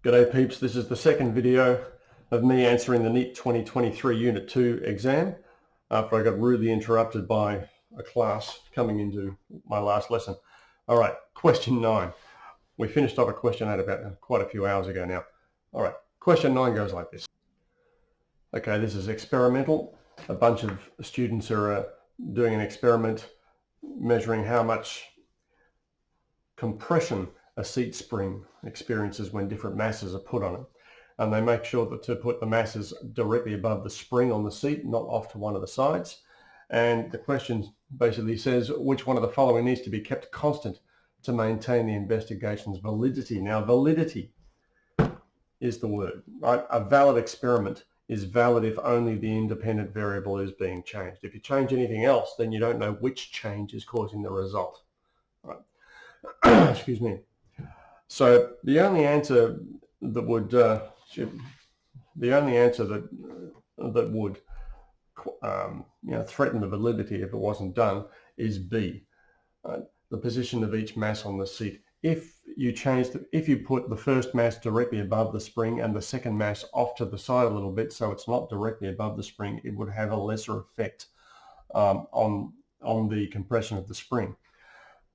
G'day peeps, this is the second video of me answering the NEAP 2023 Unit 2 exam after I got rudely interrupted by a class coming into my last lesson. Alright, question 9. We finished off a question 8 about quite a few hours ago now. Alright, question 9 goes like this. Okay, this is experimental. A bunch of students are doing an experiment measuring how much compression a seat spring experiences when different masses are put on it. And they make sure that to put the masses directly above the spring on the seat, not off to one of the sides. And the question basically says, which one of the following needs to be kept constant to maintain the investigation's validity? Now, validity is the word, right? A valid experiment is valid if only the independent variable is being changed. If you change anything else, then you don't know which change is causing the result, right? Excuse me. So the only answer that would threaten the validity if it wasn't done is B, the position of each mass on the seat. If you put the first mass directly above the spring and the second mass off to the side a little bit, so it's not directly above the spring, it would have a lesser effect on the compression of the spring.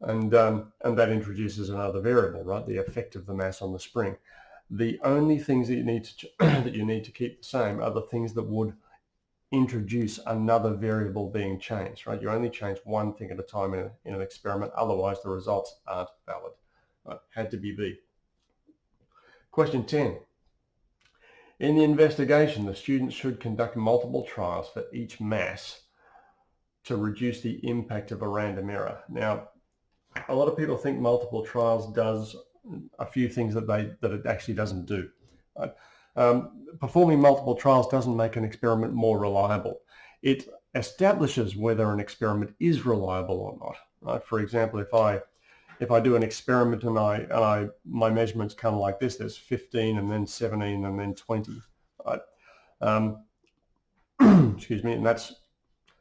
And that introduces another variable, right? The effect of the mass on the spring. The only things that you need to keep the same are the things that would introduce another variable being changed, right? You only change one thing at a time in an experiment, otherwise the results aren't valid. Right? Had to be B. Question 10. In the investigation, the students should conduct multiple trials for each mass to reduce the impact of a random error. Now, a lot of people think multiple trials does a few things that it actually doesn't do. Right? Performing multiple trials doesn't make an experiment more reliable. It establishes whether an experiment is reliable or not. Right? For example, if I do an experiment and my measurements come like this, there's 15 and then 17 and then 20. Right? Excuse me, and that's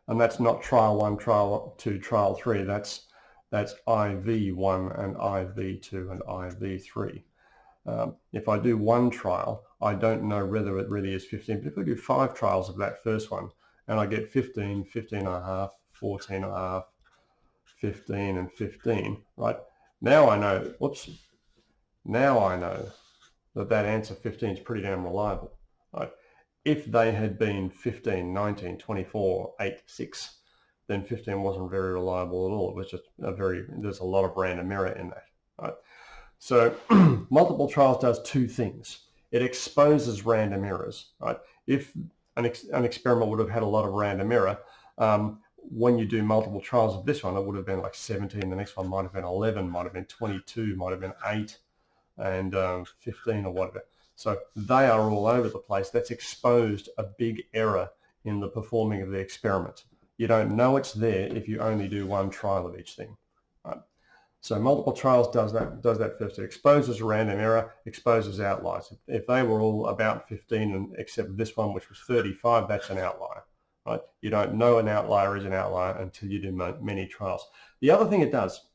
not trial 1, trial 2, trial 3. That's IV1 and IV2 and IV3. If I do one trial, I don't know whether it really is 15, but if I do 5 trials of that first one and I get 15, 15 and a half, 14 and a half, 15 and 15, right? Now I know, now I know that answer 15 is pretty damn reliable, right? If they had been 15, 19, 24, 8, 6, then 15 wasn't very reliable at all. It was just there's a lot of random error in that, right? So multiple trials does two things. It exposes random errors, right? If an experiment would have had a lot of random error, when you do multiple trials of this one, it would have been like 17, the next one might have been 11, might have been 22, might have been 8, and 15 or whatever. So they are all over the place. That's exposed a big error in the performing of the experiment. You don't know it's there if you only do one trial of each thing. Right? So multiple trials does that first. It exposes random error, exposes outliers. If they were all about 15 and except this one, which was 35, that's an outlier. Right? You don't know an outlier is an outlier until you do many trials. The other thing it does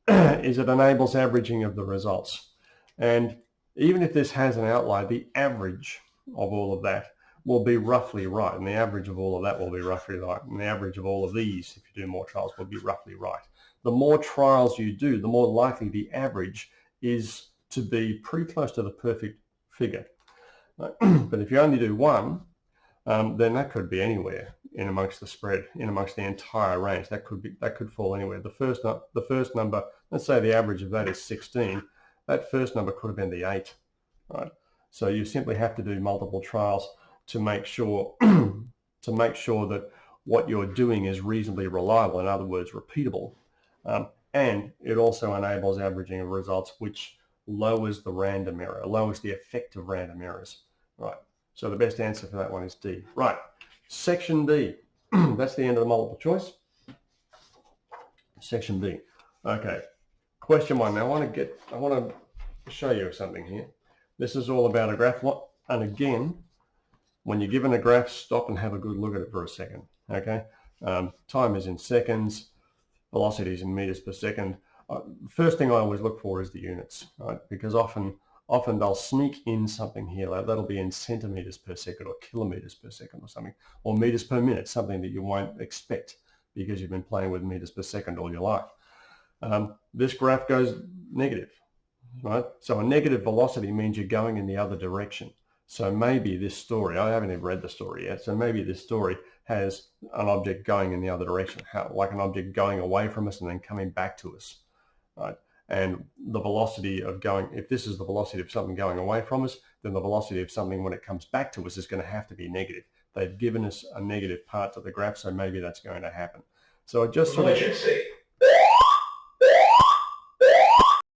is it enables averaging of the results. And even if this has an outlier, the average of all of that will be roughly right, and the average of all of that will be roughly right, and the average of all of these, if you do more trials, will be roughly right. The more trials you do, the more likely the average is to be pretty close to the perfect figure. But if you only do one, then that could be anywhere in amongst the spread, in amongst the entire range. That could fall anywhere. The first number, let's say the average of that is 16. That first number could have been the 8, right? So you simply have to do multiple trials to make sure that what you're doing is reasonably reliable, in other words, repeatable. And it also enables averaging of results, which lowers the random error, lowers the effect of random errors. Right. So the best answer for that one is D. Right. Section B. That's the end of the multiple choice. Section B. Okay. Question 1. Now I want to show you something here. This is all about a graph. And again, when you're given a graph, stop and have a good look at it for a second. Okay. Time is in seconds. Velocity is in meters per second. First thing I always look for is the units, right? Because often often they'll sneak in something here. That'll be in centimeters per second or kilometers per second or something, or meters per minute, something that you won't expect because you've been playing with meters per second all your life. This graph goes negative, right? So a negative velocity means you're going in the other direction. So maybe this story, I haven't even read the story yet, so maybe this story has an object going in the other direction, like an object going away from us and then coming back to us, right? And the velocity of going, if this is the velocity of something going away from us, then the velocity of something when it comes back to us is going to have to be negative. They've given us a negative part to the graph, so maybe that's going to happen. So it just sort of,